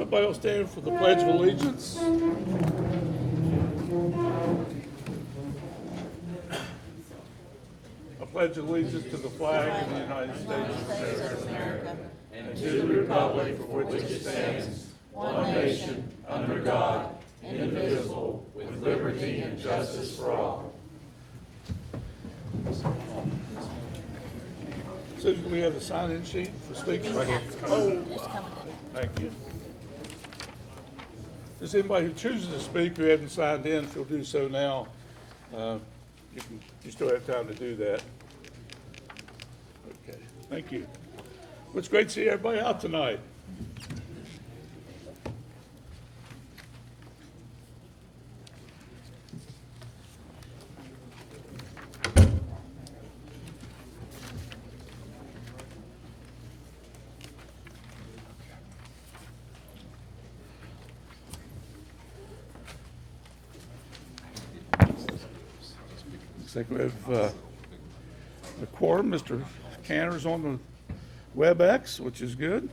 Everybody will stand for the Pledge of Allegiance. I pledge allegiance to the flag of the United States of America and to the republic for which it stands, one nation, under God, indivisible, with liberty and justice for all. Susan, we have the sign-in sheet for speakers? Right here. Oh, thank you. Does anybody who chooses to speak who hasn't signed in, if you'll do so now, you still have time to do that. Okay, thank you. Well, it's great to see everybody out tonight. Looks like we have the quorum. Mr. Cantor's on the WebEx, which is good.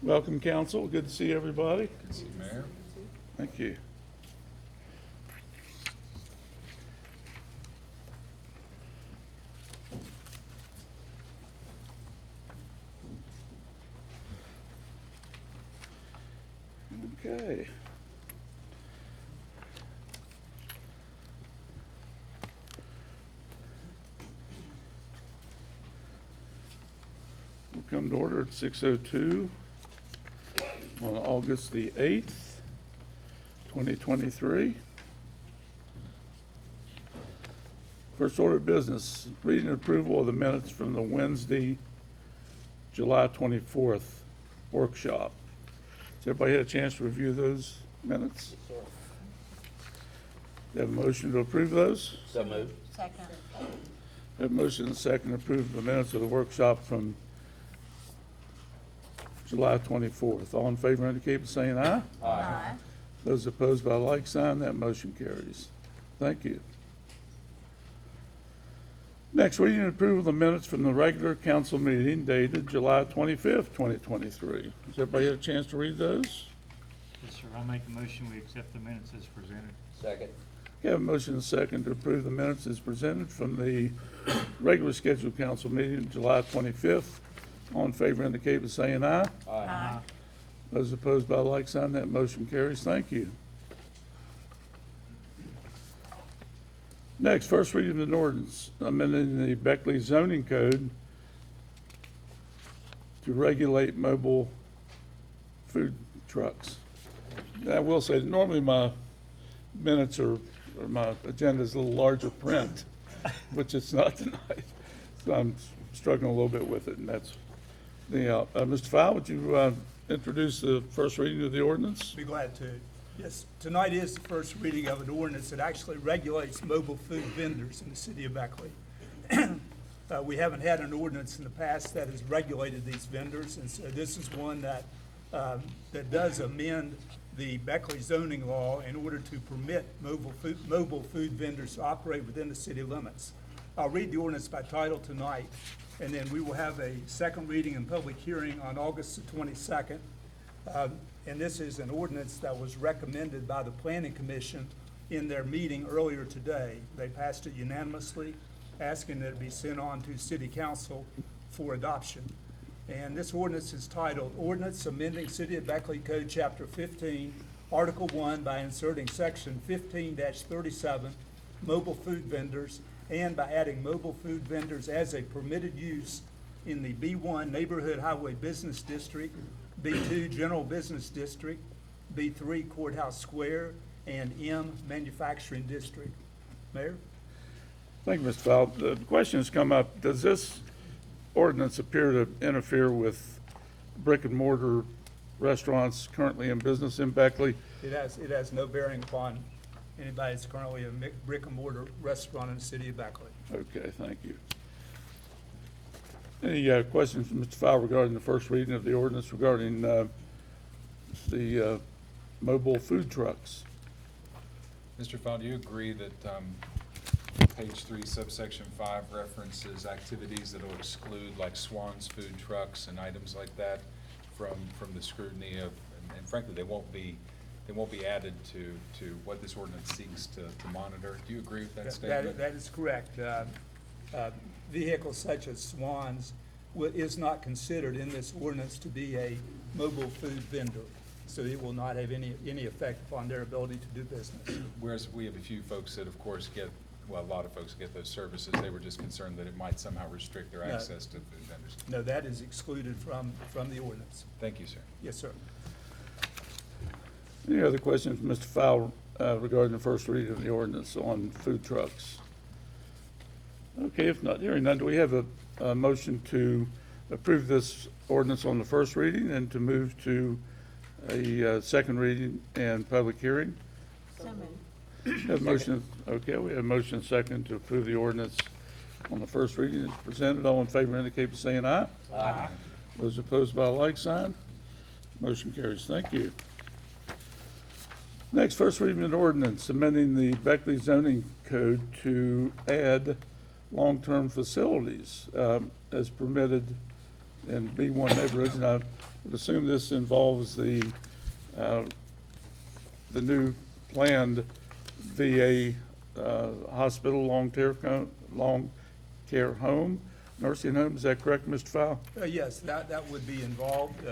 Welcome, council. Good to see everybody. Good to see you, Mayor. Thank you. Okay. We'll come to order at 6:02 on August the 8th, 2023. First order of business, reading and approval of the minutes from the Wednesday, July 24th workshop. Has everybody had a chance to review those minutes? You have a motion to approve those? So moved. Second. Have a motion and a second to approve the minutes of the workshop from July 24th. All in favor indicate by saying aye. Aye. Those opposed by a like sign, that motion carries. Thank you. Next, reading and approval of the minutes from the regular council meeting dated July 25th, 2023. Has everybody had a chance to read those? Yes, sir. I'll make a motion, we accept the minutes as presented. Second. Okay, I have a motion and a second to approve the minutes as presented from the regular scheduled council meeting July 25th. All in favor indicate by saying aye. Aye. Those opposed by a like sign, that motion carries. Thank you. Next, first reading of an ordinance amending the Beckley zoning code to regulate mobile food trucks. And I will say, normally my minutes or my agenda is a little larger print, which it's not tonight. So I'm struggling a little bit with it, and that's the, Mr. Fowle, would you introduce the first reading of the ordinance? Be glad to. Yes, tonight is the first reading of an ordinance that actually regulates mobile food vendors in the city of Beckley. We haven't had an ordinance in the past that has regulated these vendors, and so this is one that that does amend the Beckley zoning law in order to permit mobile food vendors to operate within the city limits. I'll read the ordinance by title tonight, and then we will have a second reading and public hearing on August the 22nd. And this is an ordinance that was recommended by the Planning Commission in their meeting earlier today. They passed it unanimously, asking that it be sent on to City Council for adoption. And this ordinance is titled, Ordinance Amending City of Beckley Code Chapter 15, Article 1 by inserting Section 15-37, Mobile Food Vendors, and by adding mobile food vendors as a permitted use in the B1 Neighborhood Highway Business District, B2 General Business District, B3 Courthouse Square, and M Manufacturing District. Mayor? Thank you, Mr. Fowle. The question has come up, does this ordinance appear to interfere with brick and mortar restaurants currently in business in Beckley? It has no bearing upon anybody that's currently a brick and mortar restaurant in the city of Beckley. Okay, thank you. Any questions from Mr. Fowle regarding the first reading of the ordinance regarding the mobile food trucks? Mr. Fowle, do you agree that page 3, subsection 5 references activities that will exclude like Swan's food trucks and items like that from the scrutiny of, and frankly, they won't be added to what this ordinance seeks to monitor. Do you agree with that statement? That is correct. Vehicles such as Swans is not considered in this ordinance to be a mobile food vendor, so it will not have any effect upon their ability to do business. Whereas we have a few folks that, of course, a lot of folks get those services. They were just concerned that it might somehow restrict their No. access to food vendors. No, that is excluded from the ordinance. Thank you, sir. Yes, sir. Any other questions, Mr. Fowler, regarding the first reading of the ordinance on food trucks? Okay, if not, hearing none, do we have a motion to approve this ordinance on the first reading and to move to a second reading and public hearing? So moved. Have a motion, okay, we have a motion second to approve the ordinance on the first reading as presented. All in favor indicate by saying aye. Aye. Those opposed by a like sign. Motion carries. Thank you. Next, first reading of an ordinance amending the Beckley zoning code to add long-term facilities as permitted in B1 neighborhoods. And I would assume this involves the new planned VA hospital, long care home, nursing home. Is that correct, Mr. Fowle? Yes, that would be involved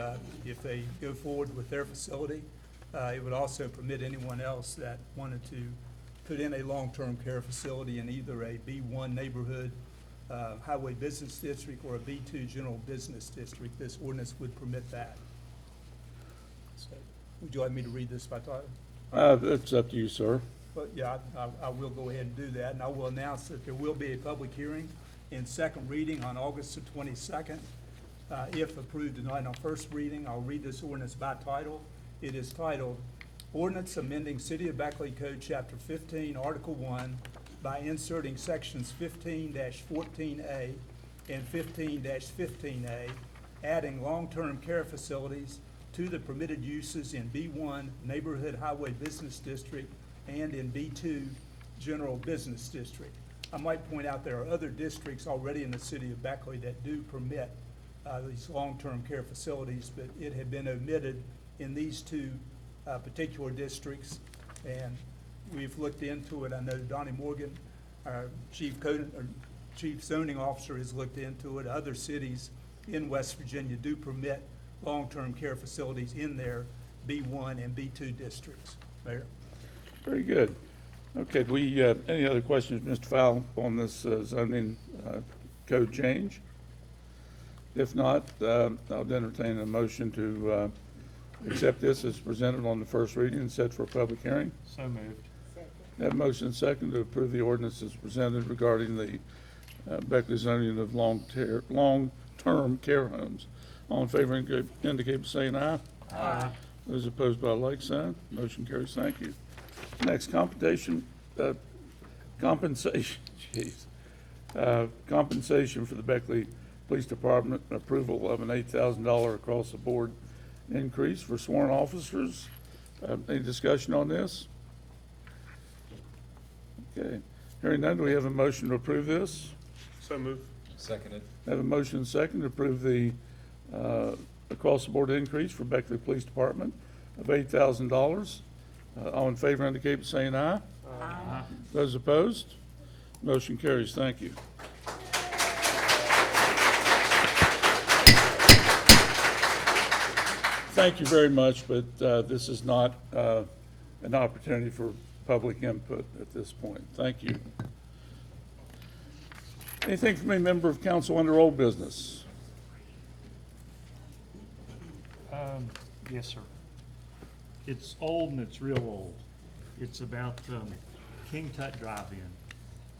if they go forward with their facility. It would also permit anyone else that wanted to put in a long-term care facility in either a B1 neighborhood, highway business district, or a B2 general business district. This ordinance would permit that. So, would you like me to read this by title? It's up to you, sir. But yeah, I will go ahead and do that, and I will announce that there will be a public hearing in second reading on August the 22nd. If approved tonight on first reading, I'll read this ordinance by title. It is titled, Ordinance Amending City of Beckley Code, Chapter 15, Article 1, by inserting sections 15-14A and 15-15A, adding long-term care facilities to the permitted uses in B1 Neighborhood Highway Business District and in B2 General Business District. I might point out there are other districts already in the city of Beckley that do permit these long-term care facilities, but it had been omitted in these two particular districts, and we've looked into it. I know Donnie Morgan, our chief zoning officer, has looked into it. Other cities in West Virginia do permit long-term care facilities in their B1 and B2 districts. Mayor? Very good. Okay, do we, any other questions, Mr. Fowle, on this zoning code change? If not, I'll entertain a motion to accept this as presented on the first reading and set for a public hearing. So moved. Have a motion second to approve the ordinance as presented regarding the Beckley zoning of long-term care homes. All in favor indicate by saying aye. Aye. Those opposed by a like sign. Motion carries. Thank you. Next, compensation for the Beckley Police Department, approval of an $8,000 across-the-board increase for sworn officers. Any discussion on this? Okay. Hearing none, do we have a motion to approve this? So moved. Seconded. Have a motion and second to approve the across-the-board increase for Beckley Police Department of $8,000. All in favor indicate by saying aye. Aye. Those opposed? Motion carries. Thank you. Thank you very much, but this is not an opportunity for public input at this point. Thank you. Anything from a member of council under old business? Yes, sir. It's old and it's real old. It's about King Tut Drive-In.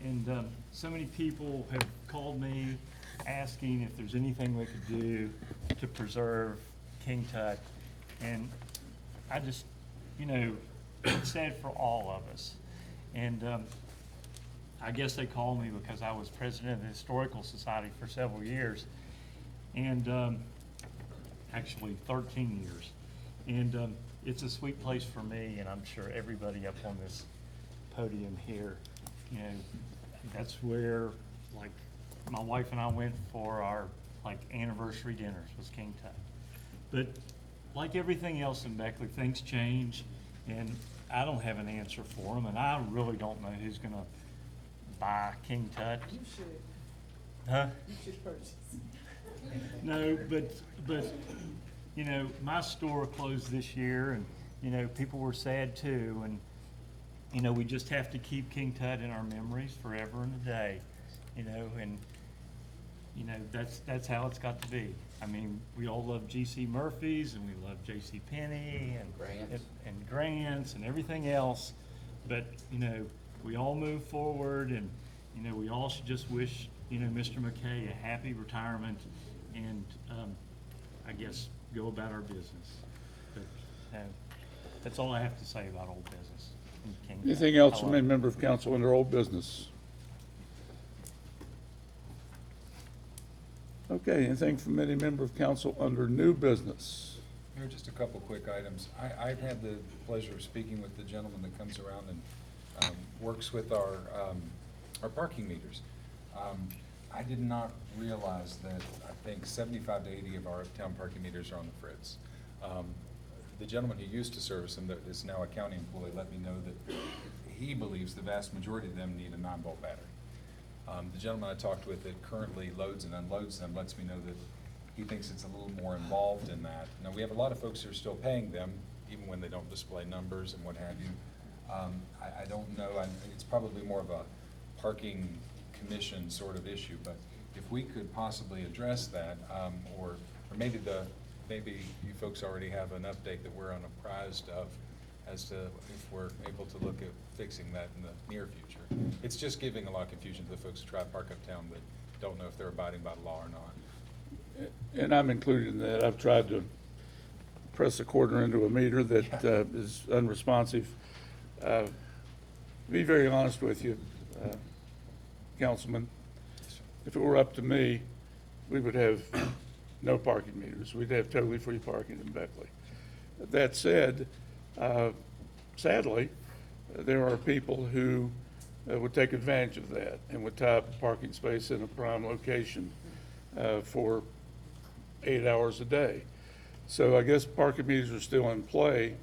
And so many people have called me asking if there's anything we could do to preserve King Tut. And I just, it's sad for all of us. And I guess they called me because I was president of the Historical Society for several years. And actually 13 years. And it's a sweet place for me, and I'm sure everybody up on this podium here, that's where, like, my wife and I went for our, anniversary dinners was King Tut. But like everything else in Beckley, things change, and I don't have an answer for them, and I really don't know who's gonna buy King Tut. You should, Huh? you should purchase. No, but, you know, my store closed this year, and, you know, people were sad too, and, you know, we just have to keep King Tut in our memories forever and a day, you know, and, you know, that's how it's got to be. I mean, we all love G.C. Murphy's, and we love J.C. Penney, and Grants, and everything else, but, you know, we all move forward, and, you know, we all should just wish, you know, Mr. McKay a happy retirement, and, I guess, go about our business. But, that's all I have to say about old business. in King Tut. Anything else from Hello. any member of council under old business? Okay, anything from any member of council under new business? Mayor, just a couple quick items. I've had the pleasure of speaking with the gentleman that comes around and works with our parking meters. I did not realize that I think 75 to 80 of our town parking meters are on the fritz. The gentleman who used to service them, that is now a county employee, let me know that he believes the vast majority of them need a 9-volt battery. The gentleman I talked with that currently loads and unloads them lets me know that he thinks it's a little more involved in that. Now, we have a lot of folks who are still paying them, even when they don't display numbers and what have you. I don't know, it's probably more of a parking commission sort of issue, but if we could possibly address that, or maybe you folks already have an update that we're unapprised of as to if we're able to look at fixing that in the near future. It's just giving a lot of confusion to the folks who try to park uptown that don't know if they're abiding by the law or not. And I'm included in that. I've tried to press a quarter into a meter that is unresponsive. Be very honest with you, Councilman, if it were up to me, we would have no parking meters. We'd have totally free parking in Beckley. That said, sadly, there are people who would take advantage of that and would tie up a parking space in a prime location for 8 hours a day. So I guess parking meters are still in play.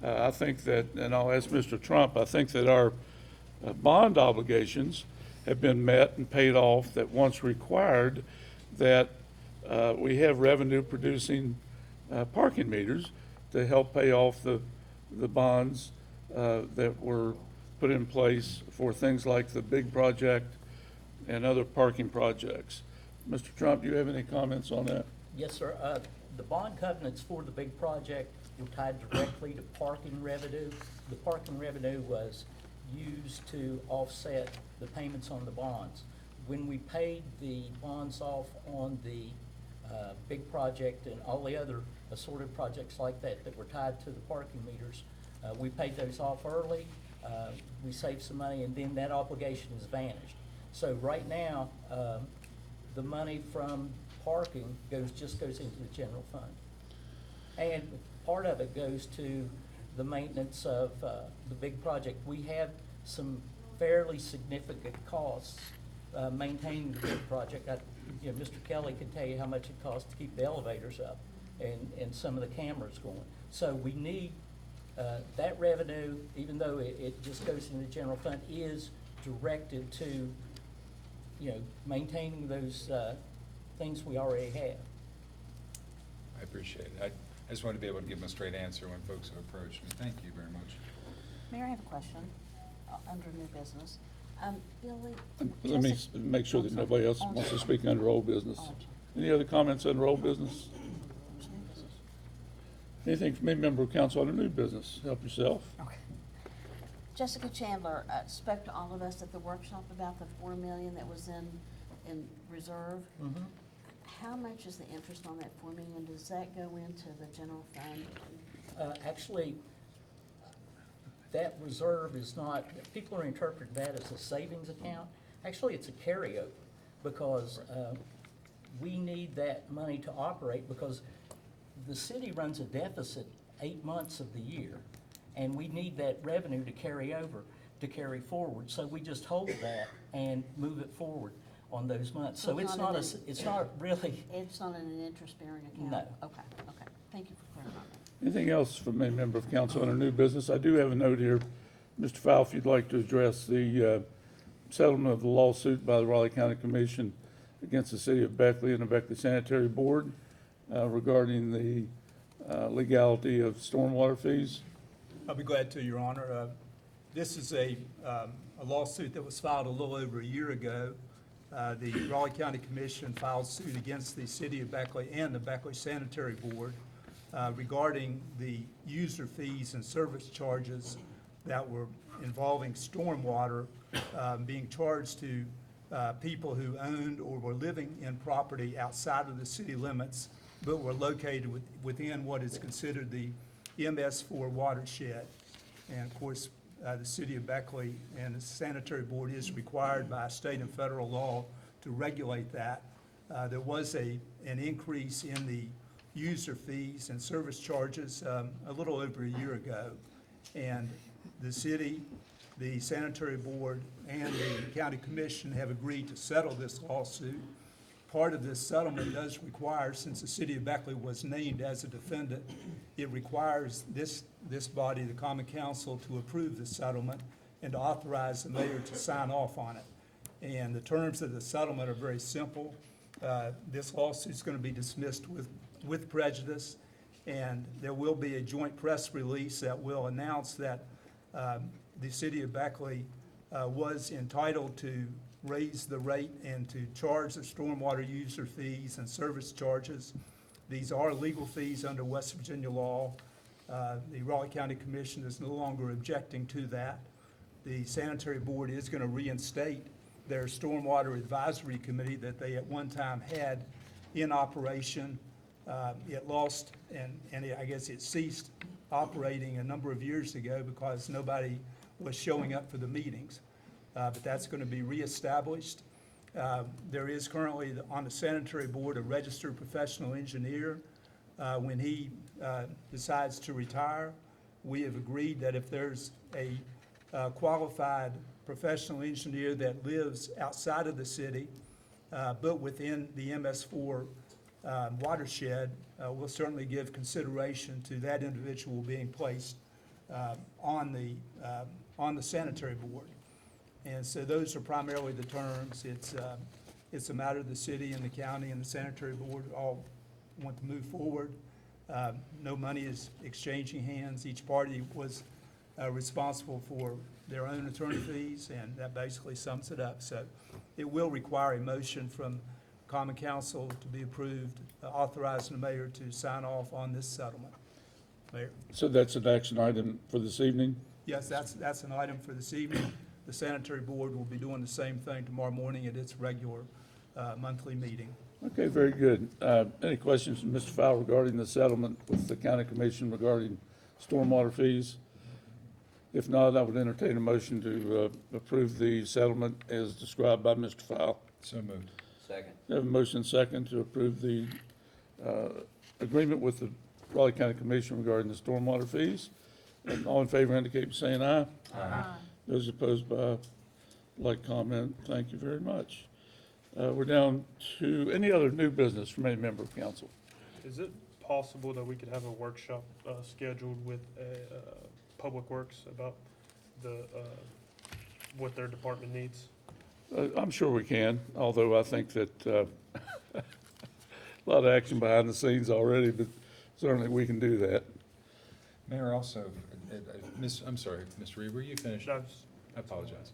I think that, and I'll ask Mr. Trump, I think that our bond obligations have been met and paid off, that once required, that we have revenue producing parking meters to help pay off the bonds that were put in place for things like the big project and other parking projects. Mr. Trump, do you have any comments on that? Yes, sir. The bond covenants for the big project were tied directly to parking revenue. The parking revenue was used to offset the payments on the bonds. When we paid the bonds off on the big project and all the other assorted projects like that that were tied to the parking meters, we paid those off early, we saved some money, and then that obligation has vanished. So right now, the money from parking just goes into the general fund. And part of it goes to the maintenance of the big project. We have some fairly significant costs maintaining the big project. Mr. Kelly can tell you how much it costs to keep the elevators up and some of the cameras going. So we need that revenue, even though it just goes into the general fund, is directed to, maintaining those things we already have. I appreciate it. I just wanted to be able to give them a straight answer when folks have approached me. Thank you very much. Mayor, I have a question under new business. Billy. Let me Jessica- make sure that I'm sorry. nobody else Oh, wants to sorry. speak under old business. Oh, Any other comments under old business? Anything from any member of council under new business? Help yourself. Okay. Jessica Chandler spoke to all of us at the workshop about the $4 million that was in reserve. How much is the interest on that $4 million? Does that go into the general fund? Actually, that reserve is not, people are interpreting that as a savings account. Actually, it's a carryover because we need that money to operate because the city runs a deficit 8 months of the year, and we need that revenue to carry over, to carry forward. So we just hold that and move it forward on those months. So it's not really. It's not in an interest-bearing account? No. Okay, okay. Thank you for clarifying that. Anything else from a member of council under new business? I do have a note here. Mr. Fowle, if you'd like to address the settlement of the lawsuit by the Raleigh County Commission against the city of Beckley and the Beckley Sanitary Board regarding the legality of stormwater fees. I'll be glad to, Your Honor. This is a lawsuit that was filed a little over a year ago. The Raleigh County Commission filed suit against the city of Beckley and the Beckley Sanitary Board regarding the user fees and service charges that were involving stormwater being charged to people who owned or were living in property outside of the city limits, but were located within what is considered the MS4 watershed. And of course, the city of Beckley and the sanitary board is required by state and federal law to regulate that. There was an increase in the user fees and service charges a little over a year ago. And the city, the sanitary board, and the county commission have agreed to settle this lawsuit. Part of this settlement does require, since the city of Beckley was named as a defendant, it requires this body, the common council, to approve the settlement and to authorize the mayor to sign off on it. And the terms of the settlement are very simple. This lawsuit is going to be dismissed with prejudice, and there will be a joint press release that will announce that the city of Beckley was entitled to raise the rate and to charge the stormwater user fees and service charges. These are legal fees under West Virginia law. The Raleigh County Commission is no longer objecting to that. The sanitary board is going to reinstate their stormwater advisory committee that they at one time had in operation. It lost, and I guess it ceased operating a number of years ago because nobody was showing up for the meetings. But that's going to be reestablished. There is currently on the sanitary board a registered professional engineer. When he decides to retire, we have agreed that if there's a qualified professional engineer that lives outside of the city, but within the MS4 watershed, we'll certainly give consideration to that individual being placed on the sanitary board. And so those are primarily the terms. It's a matter of the city and the county and the sanitary board all want to move forward. No money is exchanging hands. Each party was responsible for their own attorney fees, and that basically sums it up. So it will require a motion from Common Council to be approved, authorizing the mayor to sign off on this settlement. Mayor? So that's an action item for this evening? Yes, that's an item for this evening. The sanitary board will be doing the same thing tomorrow morning at its regular monthly meeting. Okay, very good. Any questions from Mr. Fowle regarding the settlement with the county commission regarding stormwater fees? If not, I would entertain a motion to approve the settlement as described by Mr. Fowle. So moved. Second. We have a motion second to approve the agreement with the Raleigh County Commission regarding the stormwater fees. And all in favor indicate by saying aye. Aye. Those opposed by like comment, thank you very much. We're down to any other new business from any member of council. Is it possible that we could have a workshop scheduled with Public Works about what their department needs? I'm sure we can, although I think that a lot of action behind the scenes already, but certainly we can do that. Mayor, also, I'm sorry, Mr. Reed, were you finished? No, I apologize.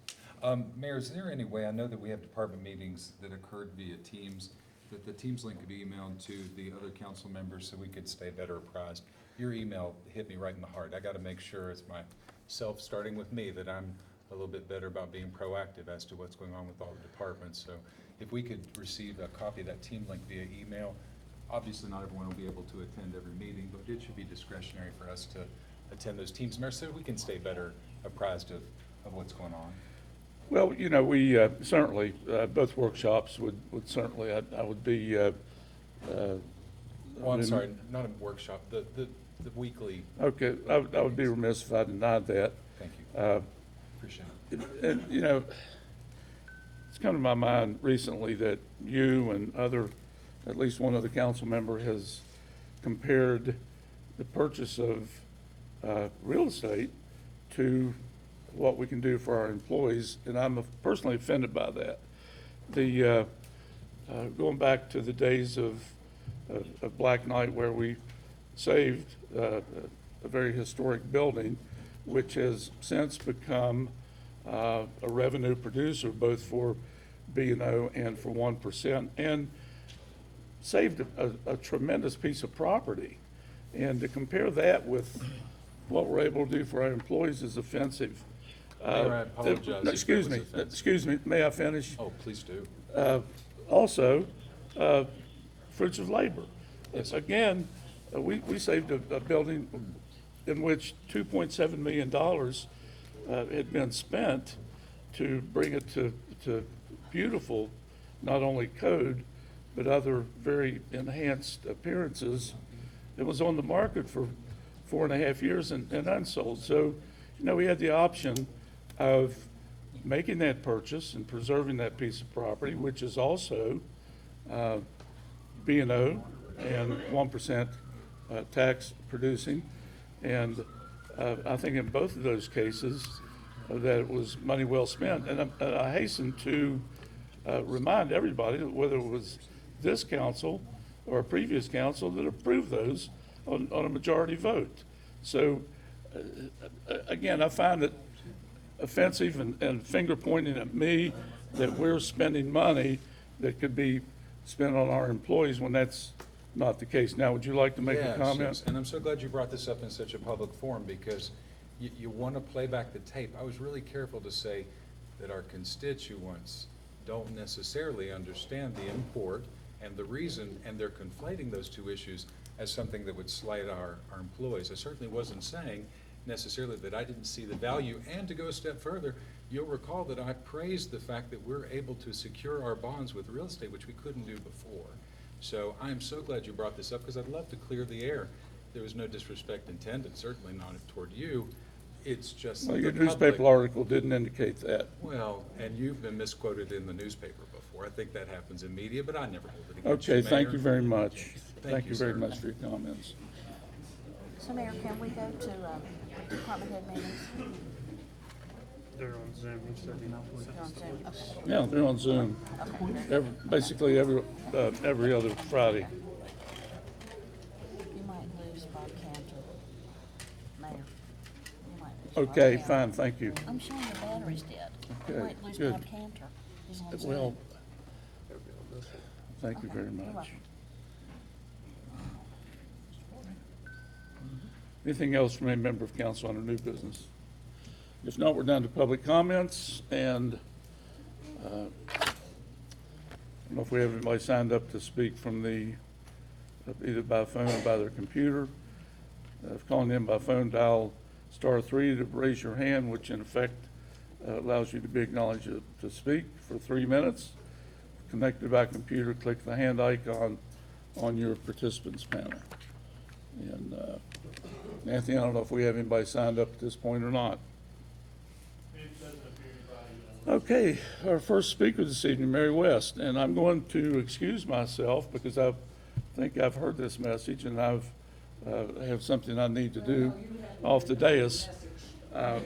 Mayor, is there any way, I know that we have department meetings that occurred via Teams, that the Teams link could be emailed to the other council members so we could stay better apprised? Your email hit me right in the heart. I got to make sure as myself, starting with me, that I'm a little bit better about being proactive as to what's going on with all the departments. So if we could receive a copy of that team link via email, obviously not everyone will be able to attend every meeting, but it should be discretionary for us to attend those Teams, Mayor, so we can stay better apprised of what's going on. Well, you know, we certainly, both workshops would certainly, I would be. Oh, I'm sorry, not a workshop, the weekly, Okay, I would be remiss if I denied that. thank you, appreciate it. And, you know, it's come to my mind recently that you and at least one other council member has compared the purchase of real estate to what we can do for our employees, and I'm personally offended by that. The going back to the days of Black Knight, where we saved a very historic building, which has since become a revenue producer both for B&O and for 1%, and saved a tremendous piece of property. And to compare that with what we're able to do for our employees is offensive. Mayor, I apologize if that Excuse was me, offensive. excuse me, may I finish? Oh, please do. Also, fruits of labor. Yes. Again, we saved a building in which $2.7 million had been spent to bring it to beautiful, not only code, but other very enhanced appearances. It was on the market for 4.5 years and unsold. So, we had the option of making that purchase and preserving that piece of property, which is also B&O and 1% tax producing. And I think in both of those cases that it was money well spent. And I hasten to remind everybody that whether it was this council or a previous council that approved those on a majority vote. So again, I find it offensive and finger pointing at me that we're spending money that could be spent on our employees when that's not the case. Now, would you like to make a Yes, comment? yes, and I'm so glad you brought this up in such a public forum, because you want to play back the tape. I was really careful to say that our constituents don't necessarily understand the import and the reason, and they're conflating those two issues as something that would slight our employees. I certainly wasn't saying necessarily that I didn't see the value, and to go a step further, you'll recall that I praised the fact that we're able to secure our bonds with real estate, which we couldn't do before. So I'm so glad you brought this up, because I'd love to clear the air. There was no disrespect intended, certainly not toward you. It's just Well, the your public. newspaper article didn't indicate that. Well, and you've been misquoted in the newspaper before. I think that happens in media, but I never hold it against you, Okay, thank Mayor. you very much. Thank Thank you, you very sir. much for your comments. So Mayor, can we go to department head meetings? They're on Zoom, he said. You're on Zoom? Okay. Yeah, they're on Zoom, Okay. basically every other Friday. You might lose Bob Cantor, Mayor. You might lose Bob Okay, Cantor. fine, thank you. I'm showing the battery's dead. You Okay, might lose good. Bob Cantor. He's on Zoom. Well, thank you Okay, very you're much. welcome. Anything else from any member of council under new business? If not, we're down to public comments, and I don't know if we have anybody signed up to speak from the, either by phone or by their computer. If calling in by phone, dial *3 to raise your hand, which in effect allows you to be acknowledged to speak for 3 minutes. Connected by computer, click the hand icon on your participants panel. And Anthony, I don't know if we have anybody signed up at this point or not. Okay, our first speaker this evening, Mary West, and I'm going to excuse myself because I think I've heard this message and I have something I need to do off the dais. Because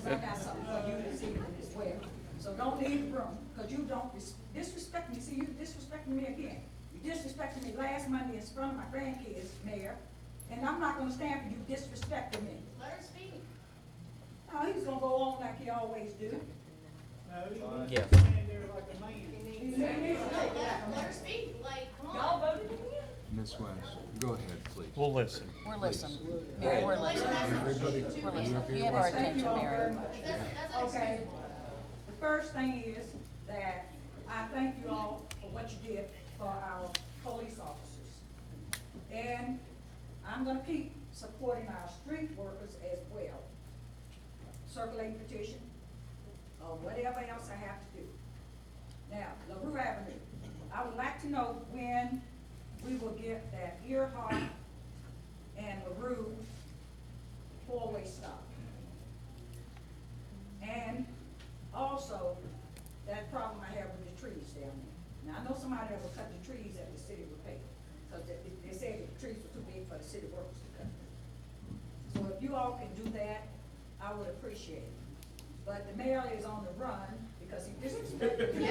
I got something for you this evening as well. So don't leave the room, because you don't disrespect me. See, you disrespecting me again. You disrespected me last Monday in front of my grandkids, Mayor, and I'm not gonna stand for you disrespecting me. Let her speak. No, he's gonna go on like he always do. Yeah. Let her speak, like, come on. Y'all voted again? Ms. West, go ahead, please. We'll listen. We're listening. Mary, we're listening. We're listening. You have our Thank you attention, all very Mary. much. That's how Okay, the first thing is that I thank you all for what you did for our police officers. And I'm gonna keep supporting our street workers as well. Circulating petition, or whatever else I have to do. Now, LaRue Avenue, I would like to know when we will get that Earhart and LaRue four-way stop. And also, that problem I have with the trees down there. Now, I know somebody that will cut the trees that the city will pay, because they said that the trees were too big for the city workers to cut. all can do that, I would appreciate it. But the mayor is on the run because he disrespected me.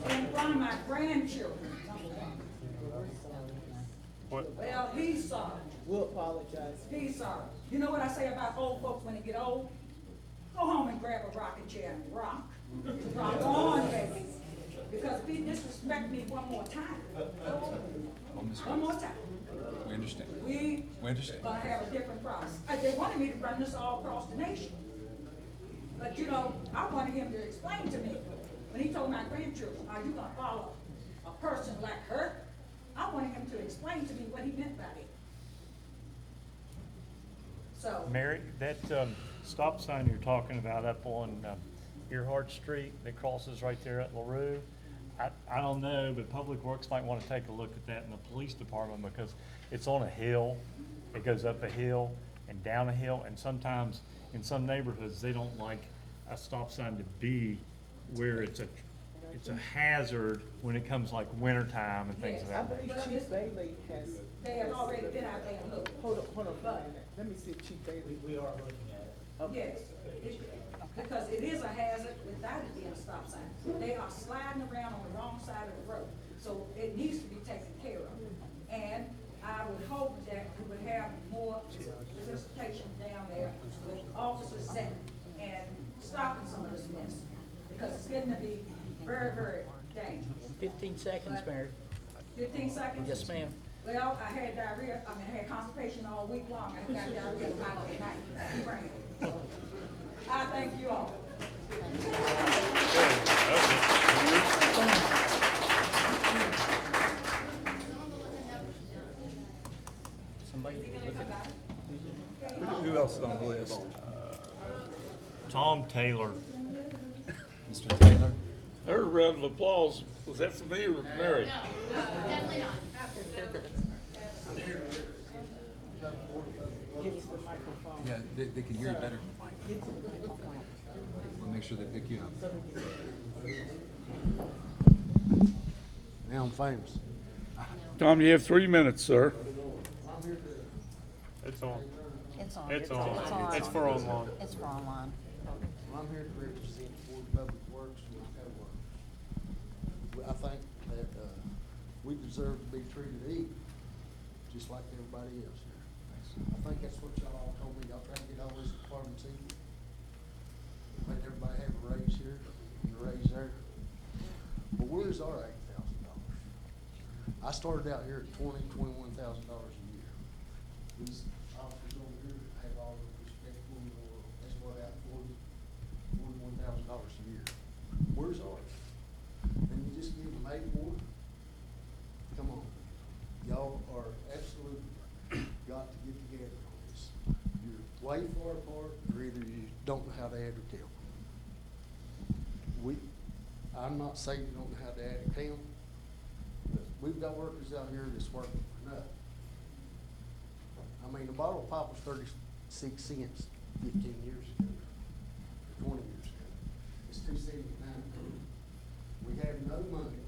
In front of my grandchildren, number one. What, Well, he's sorry. We'll apologize. He's sorry. You know what I say about old folks when they get old? Go home and grab a rocking chair and rock. Rock on, baby. Because if he disrespect me one more time, one more time, We understand. we We understand. gonna have a different process. They wanted me to run this all across the nation. But you know, I wanted him to explain to me, when he told my grandchildren, are you gonna follow a person like her? I wanted him to explain to me what he meant by it. So, Mary, that stop sign you're talking about up on Earhart Street that crosses right there at LaRue, I don't know, but Public Works might want to take a look at that in the police department because it's on a hill. It goes up a hill and down a hill, and sometimes in some neighborhoods, they don't like a stop sign to be where it's a hazard when it comes like wintertime and things of I that believe nature. Chief Bailey has, they have already been out there and looked. hold on for a minute. Let me see if Chief Bailey. We are looking at it. Yes, because it is a hazard without it being a stop sign. They are sliding around on the wrong side of the road, so it needs to be taken care of. And I would hope that we would have more solicitation down there with officers sitting and stopping some of this mess, because it's getting to be very, very dangerous. 15 seconds, Mary. 15 seconds? Yes, ma'am. Well, I had diarrhea, I had constipation all week long, I got diarrhea finally tonight. I thank you all. Somebody look at Who else is on the list? Tom Taylor. Mr. Taylor? I heard a round of applause. Was that for me or Mary? Definitely not. Give us the microphone. Yeah, they can hear you better. We'll make sure they pick you up. Now I'm famous. Tom, you have 3 minutes, sir. it's on. It's on. It's on. It's for online. It's for online. Well, I'm here to represent Board of Public Works and my co-workers. I think that, we deserve to be treated equal, just like everybody else here. I think that's what y'all all told me, y'all trying to get all these departments equal. Let everybody have a raise here and a raise there. But where's our $8,000? I started out here at $21,000 a year. These officers over here have all the respect for me, or that's what out $41,000 a year. Where's ours? And you just give them 8 more? Come on. Y'all are absolutely got to get together on this. You're way far apart, or either you don't know how to add or tell. I'm not saying you don't know how to add or tell, but we've got workers out here that's working for nothing. I mean, a bottle of pop was 36 cents 15 years ago, or 20 years ago. It's $2.79. We have no money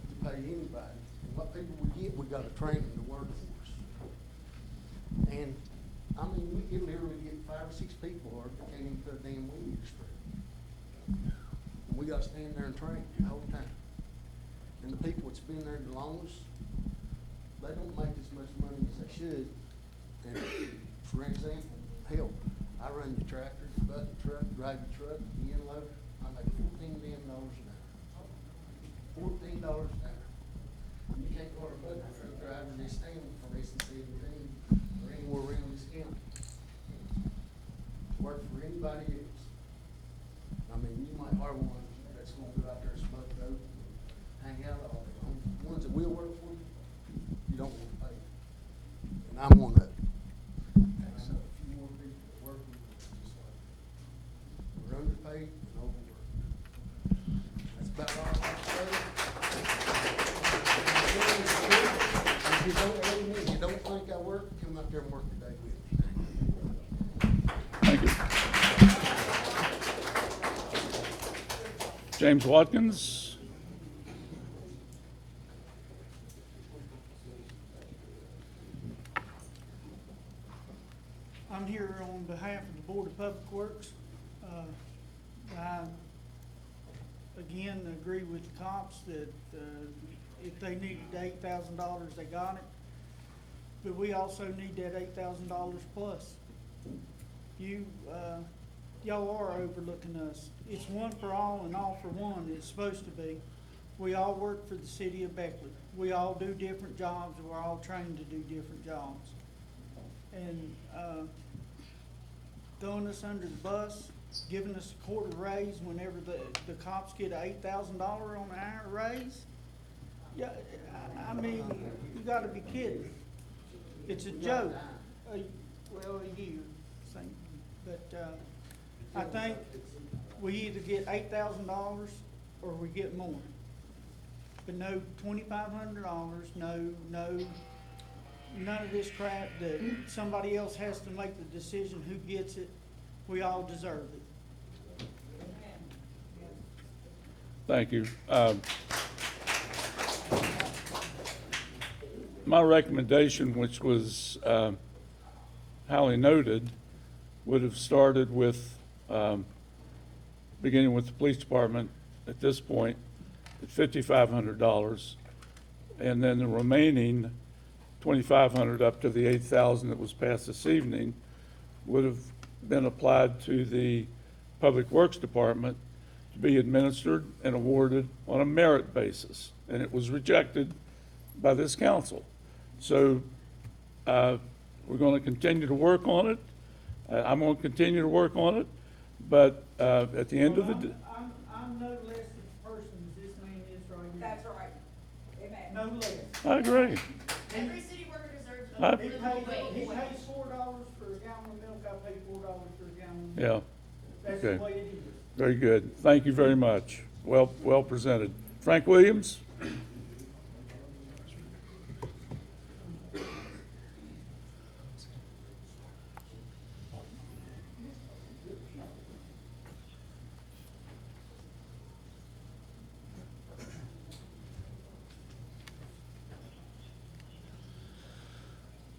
to pay anybody. And what people we get, we gotta train them to work for us. And, I mean, we can literally get 5 or 6 people or that can't even put a damn weed straight. And we gotta stand there and train the whole time. And the people that's been there the longest, they don't make as much money as they should. And for example, hell, I run the tractor, the bucket truck, drive the truck, the end loader, I make $14 damn an hour. $14 an hour. And you can't go to a bucket truck driver in this town for less than 17 or anywhere around this county. Work for anybody else. I mean, you might hire one that's gonna go out there and smoke dope, hang out all day long. The ones that will work for you, you don't want to pay. And I'm one of them. And I know a few more people that work with us just like that. We're underpaid and overworked. That's about all I can say. If you don't owe me, you don't think I work, come out there and work today with me. Thank you. James Watkins. I'm here on behalf of the Board of Public Works. I, again, agree with the cops that if they needed the $8,000, they got it. But we also need that $8,000 plus. Y'all are overlooking us. It's one for all and all for one, it's supposed to be. We all work for the city of Beckley. We all do different jobs, we're all trained to do different jobs. And throwing us under the bus, giving us a quarter raise whenever the cops get an $8,000 on an hour raise? Yeah, I mean, you gotta be kidding. It's a joke. Well, a year, same, but I think we either get $8,000 or we get more. But no $2,500, none of this crap that somebody else has to make the decision who gets it. We all deserve it. Thank you. My recommendation, which was highly noted, would have started with, beginning with the police department at this point at $5,500, and then the remaining $2,500 up to the $8,000 that was passed this evening would have been applied to the Public Works Department to be administered and awarded on a merit basis, and it was rejected by this council. So we're going to continue to work on it. I'm going to continue to work on it, but at the end of the day, I'm no less a person as this man is right here. That's right. Amen. No less. I agree. Every city worker deserves I- a He livable pays wage. $4 for a gallon of milk, I pay $4 for a gallon of milk. Yeah, That's okay. the way it is. Very good. Thank you very much. Well presented. Frank Williams?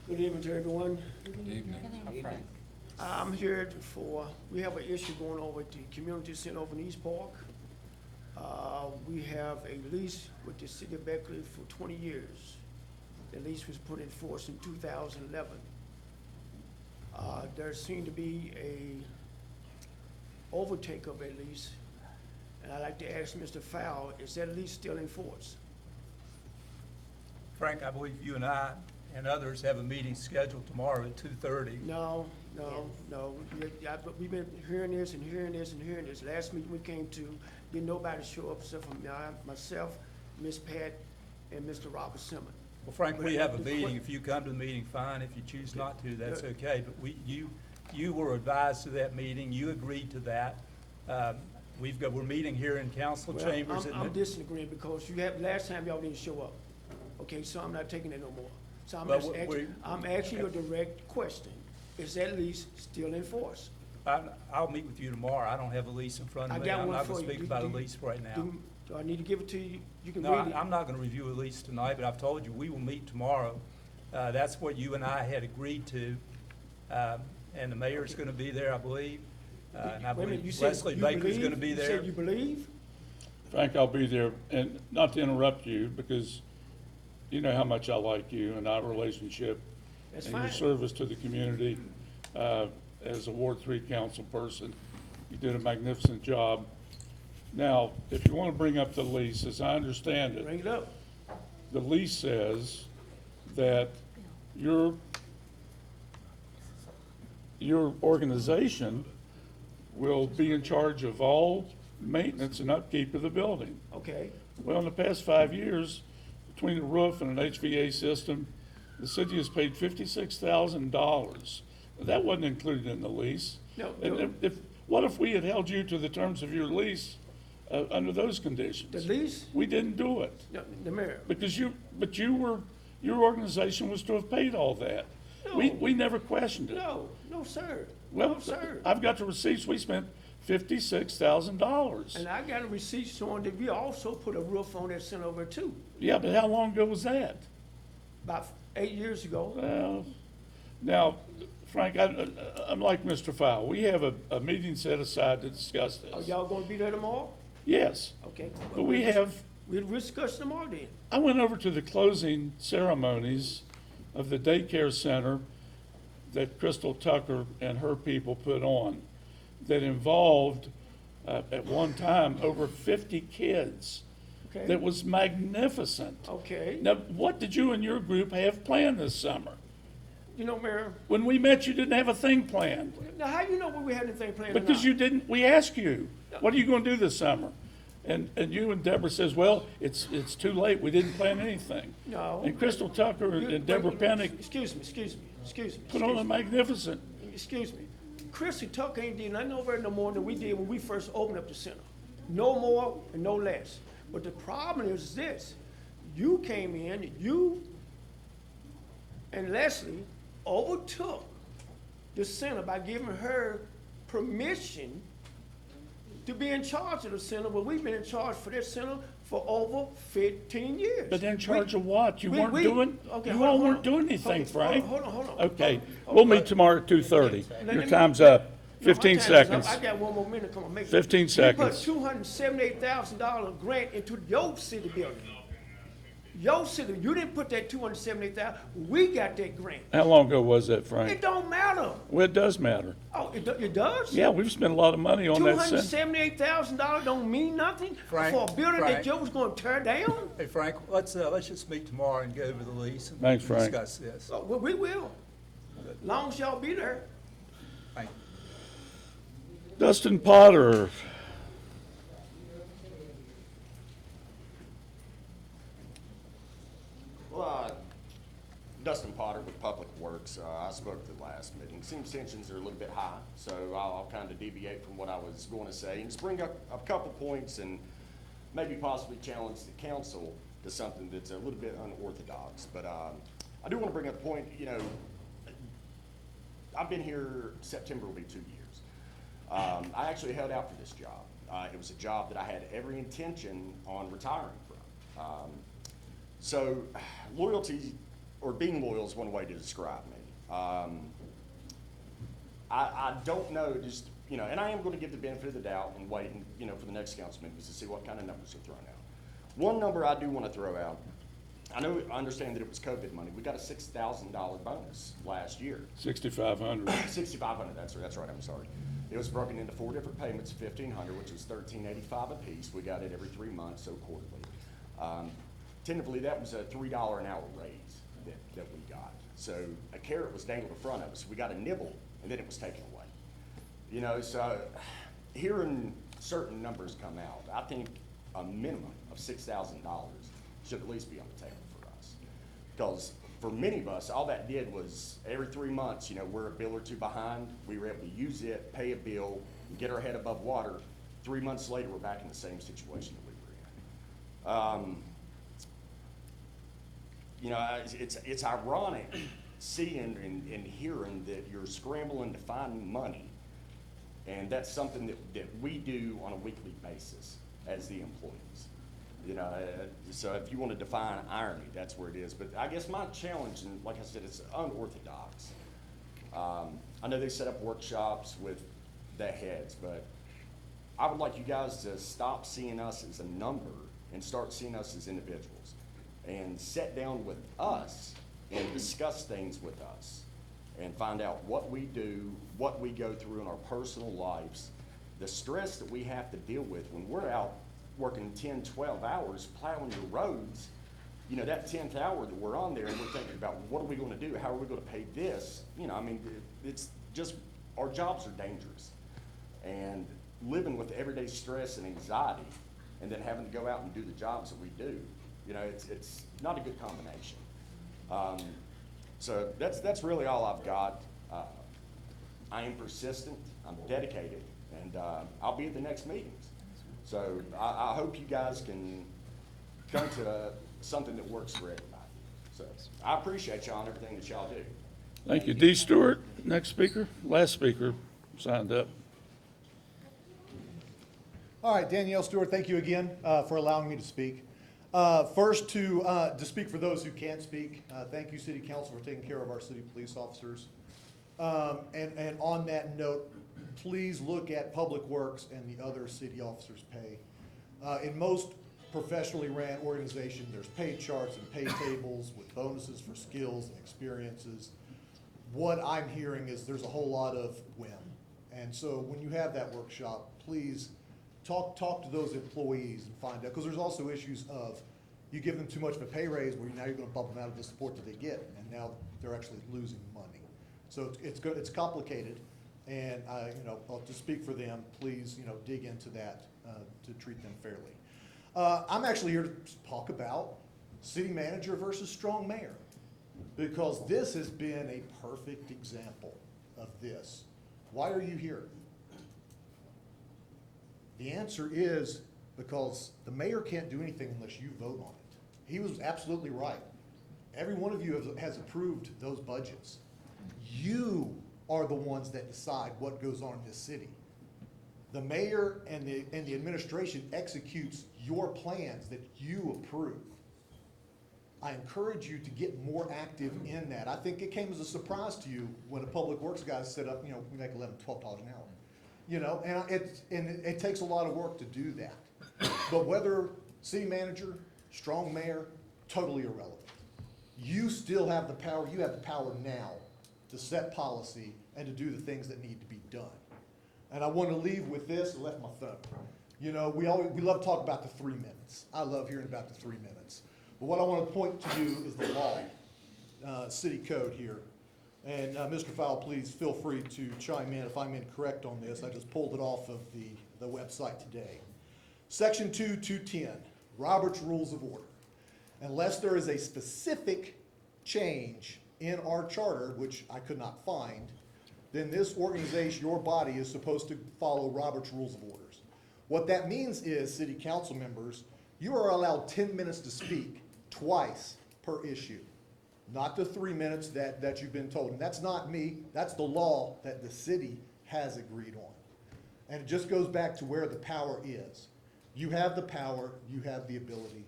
Good evening to everyone. Good evening. I'm here we have an issue going on with the community center over in East Park. We have a lease with the city of Beckley for 20 years. The lease was put in force in 2011. There seemed to be a overtake of a lease, and I'd like to ask Mr. Fowle, is that lease still in force? Frank, I believe you and I and others have a meeting scheduled tomorrow at 2:30. No. We've been hearing this and hearing this and hearing this. Last meeting we came to, didn't nobody show up except for myself, Miss Pat, and Mr. Robert Simmons. Well, Frank, we have a meeting. If you come to the meeting, fine. If you choose not to, that's okay. But you were advised to that meeting. You agreed to that. We're meeting here in council Well, chambers. I'm disagreeing because last time y'all didn't show up. Okay, so I'm not taking it no more. So I'm asking you a direct question. Is that lease still in force? I'll meet with you tomorrow. I don't have a lease in front of I me. got I'm one not for going you. to speak about a lease right now. Do I need to give it to you? You can No, read it. I'm not going to review a lease tonight, but I've told you, we will meet tomorrow. That's what you and I had agreed to. And the mayor's going to be there, I believe. And I Wait a minute, you believe said Leslie you Baker's believe? going to be You there. said you believe? Frank, I'll be there, and not to interrupt you, because you know how much I like you and our relationship That's and your fine. service to the community as a Ward 3 council person. You did a magnificent job. Now, if you want to bring up the lease, as I understand it, Bring it up. the lease says that your organization will be in charge of all maintenance and upkeep of the building. Okay. Well, in the past 5 years, between the roof and an HVA system, the city has paid $56,000. That wasn't included in the lease. No, And no. what if we had held you to the terms of your lease under those conditions? The lease? We didn't do it, No, the mayor. because your organization was to have paid all that. We never questioned it. No, sir. Well, No, sir. I've got the receipts, we spent $56,000. And I got a receipt showing that we also put a roof on that center over too, Yeah, but how long ago was that? about 8 years ago. Well, Now, Frank, I'm like Mr. Fowle. We have a meeting set aside to discuss Are this. y'all gonna be there tomorrow? Yes, Okay. but we have, We'll discuss tomorrow then. I went over to the closing ceremonies of the daycare center that Crystal Tucker and her people put on that involved, at one time, over 50 kids. Okay. That was magnificent. Okay. Now, what did you and your group have planned this summer? You know, Mayor, When we met, you didn't have a thing planned. now how you know when we had anything planned or Because not? you didn't, we asked you, what are you gonna do this summer? And you and Deborah says, well, it's too late, we didn't plan anything. No. And Crystal Tucker You- and Deborah wait, Pennick Excuse me. put on a magnificent, Excuse me. Chrissy Tucker ain't did nothing over there no more than we did when we first opened up the center. No more and no less. But the problem is this, you came in, you and Leslie overtook the center by giving her permission to be in charge of the center, but we've been in charge for this center for over 15 years. but in charge of what? You weren't we- doing, okay, you hold on, all hold weren't on. doing anything, Frank. Hold on. Okay, Hold we'll on. meet tomorrow at 2:30. Let Your me- time's up. No, my 15 time is up. seconds. I got one more minute to come on, make it. 15 seconds. You put $278,000 grant into your city building. Your city, you didn't put that 278,000, we got that grant. How long ago was that, It Frank? don't matter. Well, it does matter. Oh, it does? Yeah, we've spent a lot of money on that center. $278,000 don't mean nothing Frank, for a building that Frank. Joe was gonna tear down? Hey, Frank, let's just meet tomorrow and go over the lease and Thanks, Frank. discuss this. Oh, well, we will. Long as y'all be there. Thank you. Dustin Potter. Well, Dustin Potter with Public Works. I spoke at the last meeting. Seems tensions are a little bit high, so I'll kind of deviate from what I was going to say and just bring up a couple points and maybe possibly challenge the council to something that's a little bit unorthodox. But I do want to bring up a point, you know, I've been here, September will be 2 years. I actually held out for this job. It was a job that I had every intention on retiring from. So loyalty, or being loyal is one way to describe me. I don't know, just, you know, and I am going to give the benefit of the doubt and wait, and, you know, for the next council members to see what kind of numbers are thrown out. One number I do want to throw out, I understand that it was COVID money. We got a $6,000 bonus last year. 6,500. 6,500, that's right, I'm sorry. It was broken into 4 different payments, 1,500, which is $1,385 apiece. We got it every 3 months, so quarterly. Tentatively, that was a $3 an hour raise that we got. So a carrot was dangled in front of us. We got a nibble, and then it was taken away. You know, so hearing certain numbers come out, I think a minimum of $6,000 should at least be on the table for us. Because for many of us, all that did was every 3 months, you know, we're a bill or two behind. We were able to use it, pay a bill, get our head above water. 3 months later, we're back in the same situation that we were in. You know, it's ironic seeing and hearing that you're scrambling to find money, and that's something that we do on a weekly basis as the employees. You know, so if you want to define irony, that's where it is. But I guess my challenge, and like I said, it's unorthodox. I know they set up workshops with the heads, but I would like you guys to stop seeing us as a number and start seeing us as individuals. And sit down with us and discuss things with us and find out what we do, what we go through in our personal lives, the stress that we have to deal with when we're out working 10, 12 hours plowing your roads. You know, that 10th hour that we're on there and we're thinking about what are we going to do? How are we going to pay this? You know, I mean, it's just, our jobs are dangerous. And living with everyday stress and anxiety and then having to go out and do the jobs that we do, you know, it's not a good combination. So that's really all I've got. I am persistent, I'm dedicated, and I'll be at the next meetings. So I hope you guys can come to something that works for everybody. So I appreciate y'all and everything that y'all do. Thank you. D. Stewart, next speaker, last speaker signed up. All right, Danielle Stewart, thank you again for allowing me to speak. First, to speak for those who can't speak, thank you, City Council, for taking care of our city police officers. And on that note, please look at Public Works and the other city officers' pay. In most professionally ran organizations, there's pay charts and pay tables with bonuses for skills and experiences. What I'm hearing is there's a whole lot of whim. And so when you have that workshop, please talk to those employees and find out, because there's also issues of you give them too much of a pay raise where now you're going to bump them out of the support that they get, and now they're actually losing money. So it's complicated, and I'll just speak for them. Please, dig into that to treat them fairly. I'm actually here to talk about city manager versus strong mayor, because this has been a perfect example of this. Why are you here? The answer is because the mayor can't do anything unless you vote on it. He was absolutely right. Every one of you has approved those budgets. You are the ones that decide what goes on in this city. The mayor and the administration executes your plans that you approve. I encourage you to get more active in that. I think it came as a surprise to you when a public works guy set up, we make $11, $12 an hour. And it takes a lot of work to do that. But whether city manager, strong mayor, totally irrelevant. You still have the power. You have the power now to set policy and to do the things that need to be done. And I want to leave with this. I left my phone. We love to talk about the 3 minutes. I love hearing about the 3 minutes. But what I want to point to you is the law, city code here. And Mr. Fowle, please feel free to chime in if I'm incorrect on this. I just pulled it off of the website today. Section 2:210, Robert's Rules of Order. Unless there is a specific change in our charter, which I could not find, then this organization, your body, is supposed to follow Robert's Rules of Orders. What that means is, city council members, you are allowed 10 minutes to speak twice per issue, not the 3 minutes that you've been told. And that's not me, that's the law that the city has agreed on. And it just goes back to where the power is. You have the power, you have the ability.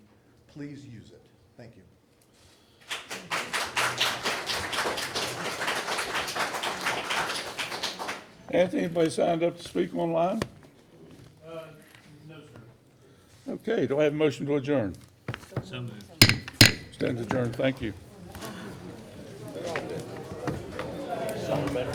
Please use it. Thank you. Anthony, anybody signed up to speak online? No, sir. Okay, do I have a motion to adjourn? So moved. Stand adjourned, thank you. Something better.